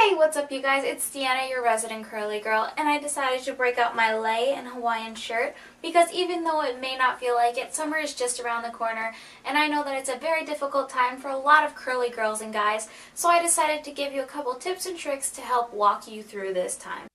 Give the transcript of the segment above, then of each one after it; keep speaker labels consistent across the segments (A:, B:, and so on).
A: Hey, what's up you guys? It's Deanna, your resident curly girl, and I decided to break out my lei and Hawaiian shirt because even though it may not feel like it, summer is just around the corner, and I know that it's a very difficult time for a lot of curly girls and guys, so I decided to give you a couple tips and tricks to help walk you through this time.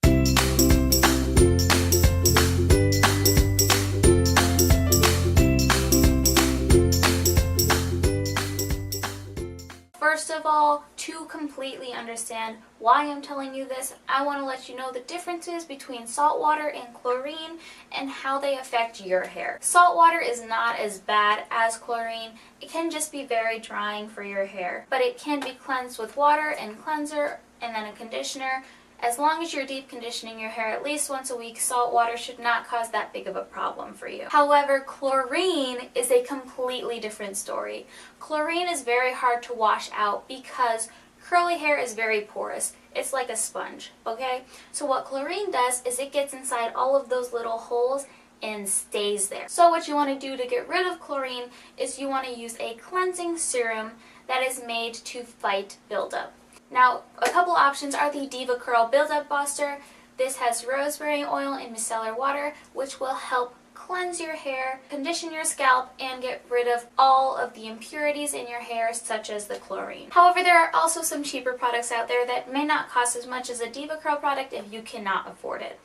A: First of all, to completely understand why I'm telling you this, I want to let you know the differences between salt water and chlorine and how they affect your hair. Salt water is not as bad as chlorine. It can just be very drying for your hair, but it can be cleansed with water and cleanser and then a conditioner. As long as you're deep conditioning your hair at least once a week, salt water should not cause that big of a problem for you. However, chlorine is a completely different story. Chlorine is very hard to wash out because curly hair is very porous. It's like a sponge, okay? So what chlorine does is it gets inside all of those little holes and stays there. So what you want to do to get rid of chlorine is you want to use a cleansing serum that is made to fight buildup. Now, a couple options are the Diva Curl Build-Up Buster. This has rosemary oil and micellar water, which will help cleanse your hair, condition your scalp, and get rid of all of the impurities in your hair, such as the chlorine. However, there are also some cheaper products out there that may not cost as much as a Diva Curl product if you cannot afford it.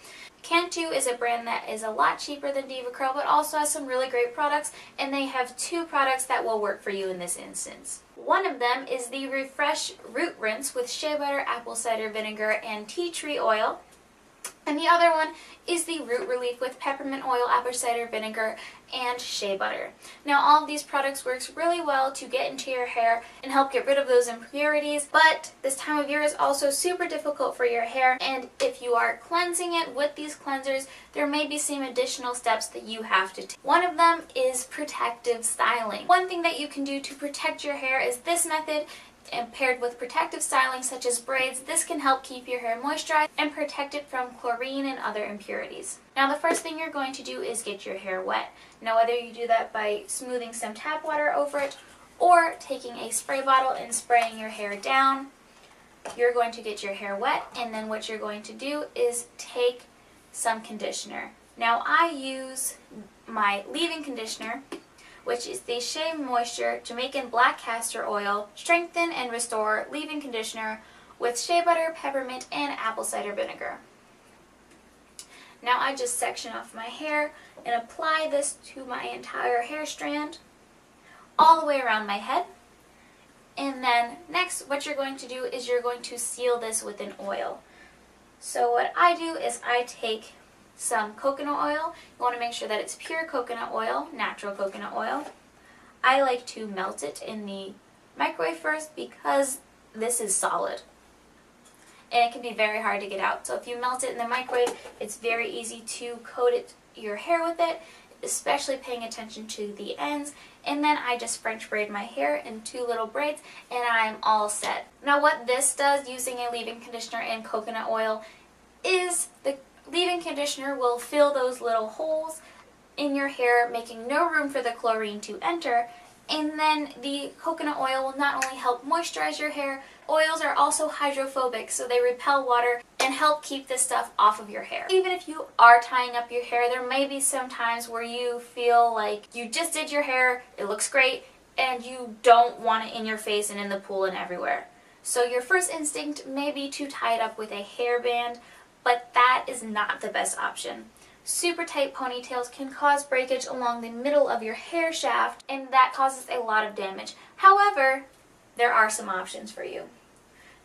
A: Cantu is a brand that is a lot cheaper than Diva Curl, but also has some really great products, and they have two products that will work for you in this instance. One of them is the Refresh Root Rinse with shea butter, apple cider vinegar, and tea tree oil. And the other one is the Root Relief with peppermint oil, apple cider vinegar, and shea butter. Now, all of these products works really well to get into your hair and help get rid of those impurities, but this time of year is also super difficult for your hair, and if you are cleansing it with these cleansers, there may be some additional steps that you have to take. One of them is protective styling. One thing that you can do to protect your hair is this method. And paired with protective styling such as braids, this can help keep your hair moisturized and protect it from chlorine and other impurities. Now, the first thing you're going to do is get your hair wet. Now, whether you do that by smoothing some tap water over it or taking a spray bottle and spraying your hair down, you're going to get your hair wet, and then what you're going to do is take some conditioner. Now, I use my leave-in conditioner, which is the Shea Moisture Jamaican Black Castor Oil Strengthen and Restore Leave-In Conditioner with shea butter, peppermint, and apple cider vinegar. Now I just section off my hair and apply this to my entire hair strand all the way around my head. And then next, what you're going to do is you're going to seal this with an oil. So what I do is I take some coconut oil. You want to make sure that it's pure coconut oil, natural coconut oil. I like to melt it in the microwave first because this is solid and it can be very hard to get out. So if you melt it in the microwave, it's very easy to coat your hair with it, especially paying attention to the ends. And then I just French braid my hair in two little braids and I'm all set. Now what this does using a leave-in conditioner and coconut oil is the leave-in conditioner will fill those little holes in your hair, making no room for the chlorine to enter, and then the coconut oil will not only help moisturize your hair, oils are also hydrophobic, so they repel water and help keep this stuff off of your hair. Even if you are tying up your hair, there may be some times where you feel like you just did your hair, it looks great, and you don't want it in your face and in the pool and everywhere. So your first instinct may be to tie it up with a hairband, but that is not the best option. Super tight ponytails can cause breakage along the middle of your hair shaft, and that causes a lot of damage. However, there are some options for you.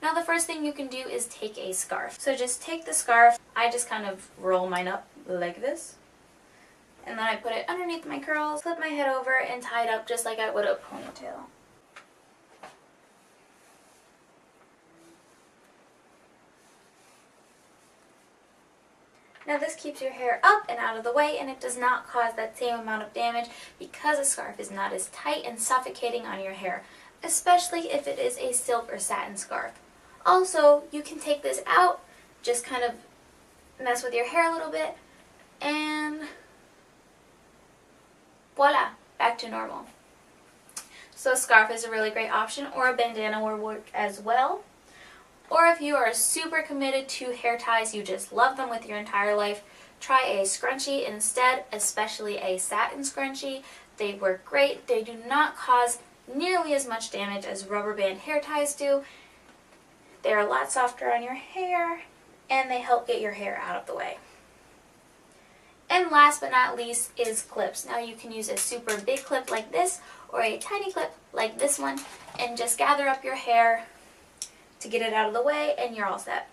A: Now, the first thing you can do is take a scarf. So just take the scarf. I just kind of roll mine up like this, and then I put it underneath my curls, flip my head over, and tie it up just like I would a ponytail. Now this keeps your hair up and out of the way, and it does not cause that same amount of damage because a scarf is not as tight and suffocating on your hair, especially if it is a silk or satin scarf. Also, you can take this out, just kind of mess with your hair a little bit, and voila, back to normal. So a scarf is a really great option, or a bandana will work as well. Or if you are super committed to hair ties, you just love them with your entire life, try a scrunchie instead, especially a satin scrunchie. They work great. They do not cause nearly as much damage as rubber band hair ties do. They're a lot softer on your hair, and they help get your hair out of the way. And last but not least is clips. Now you can use a super big clip like this or a tiny clip like this one and just gather up your hair to get it out of the way and you're all set.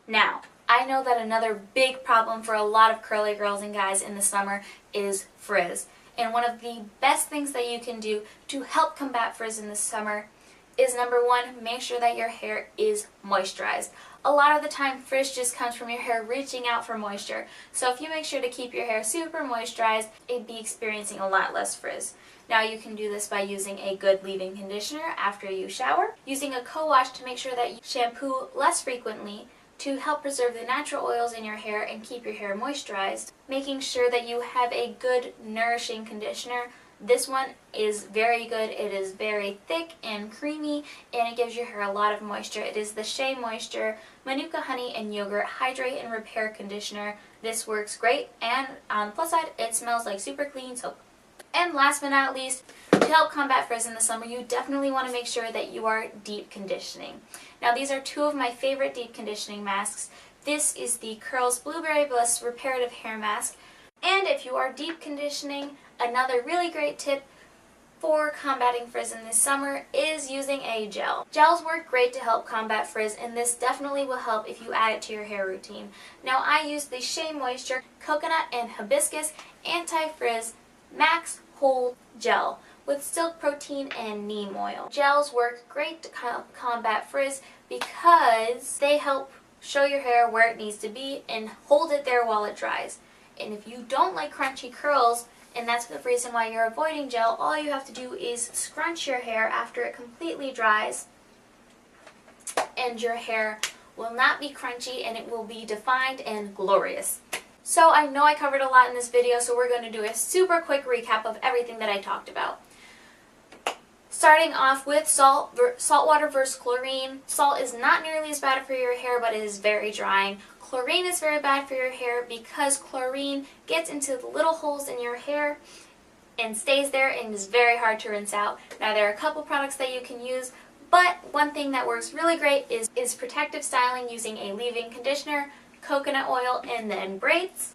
A: Now, I know that another big problem for a lot of curly girls and guys in the summer is frizz. And one of the best things that you can do to help combat frizz in the summer is number one, make sure that your hair is moisturized. A lot of the time, frizz just comes from your hair reaching out for moisture. So if you make sure to keep your hair super moisturized, it'd be experiencing a lot less frizz. Now you can do this by using a good leave-in conditioner after you shower, using a co-wash to make sure that you shampoo less frequently to help preserve the natural oils in your hair and keep your hair moisturized, making sure that you have a good nourishing conditioner. This one is very good. It is very thick and creamy, and it gives your hair a lot of moisture. It is the Shea Moisture Manuka Honey and Yogurt Hydrate and Repair Conditioner. This works great, and on the plus side, it smells like super clean soap. And last but not least, to help combat frizz in the summer, you definitely want to make sure that you are deep conditioning. Now these are two of my favorite deep conditioning masks. This is the Curls Blueberry Bliss Reparative Hair Mask. And if you are deep conditioning, another really great tip for combating frizz in this summer is using a gel. Gels work great to help combat frizz, and this definitely will help if you add it to your hair routine. Now I use the Shea Moisture Coconut and Hibiscus Anti-Frizz Max Hold Gel with silk protein and neem oil. Gels work great to combat frizz because they help show your hair where it needs to be and hold it there while it dries. And if you don't like crunchy curls, and that's the reason why you're avoiding gel, all you have to do is scrunch your hair after it completely dries, and your hair will not be crunchy and it will be defined and glorious. So I know I covered a lot in this video, so we're going to do a super quick recap of everything that I talked about. Starting off with salt water versus chlorine. Salt is not nearly as bad for your hair, but it is very drying. Chlorine is very bad for your hair because chlorine gets into the little holes in your hair and stays there and is very hard to rinse out. Now there are a couple products that you can use, but one thing that works really great is protective styling using a leave-in conditioner, coconut oil, and then braids.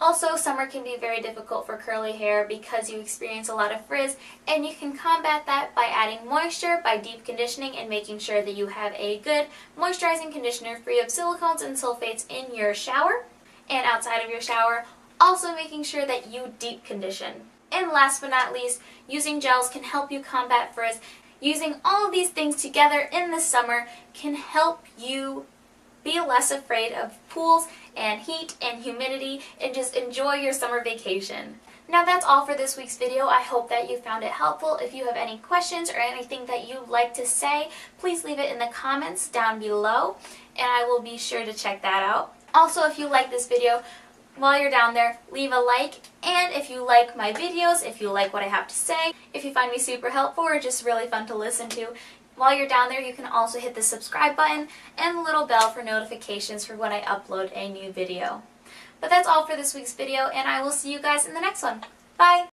A: Also, summer can be very difficult for curly hair because you experience a lot of frizz, and you can combat that by adding moisture, by deep conditioning, and making sure that you have a good moisturizing conditioner free of silicones and sulfates in your shower and outside of your shower. Also making sure that you deep condition. And last but not least, using gels can help you combat frizz. Using all of these things together in the summer can help you be less afraid of pools and heat and humidity and just enjoy your summer vacation. Now that's all for this week's video. I hope that you found it helpful. If you have any questions or anything that you'd like to say, please leave it in the comments down below and I will be sure to check that out. Also, if you like this video, while you're down there, leave a like, and if you like my videos, if you like what I have to say, if you find me super helpful or just really fun to listen to, while you're down there, you can also hit the subscribe button and the little bell for notifications for when I upload a new video. But that's all for this week's video, and I will see you guys in the next one. Bye!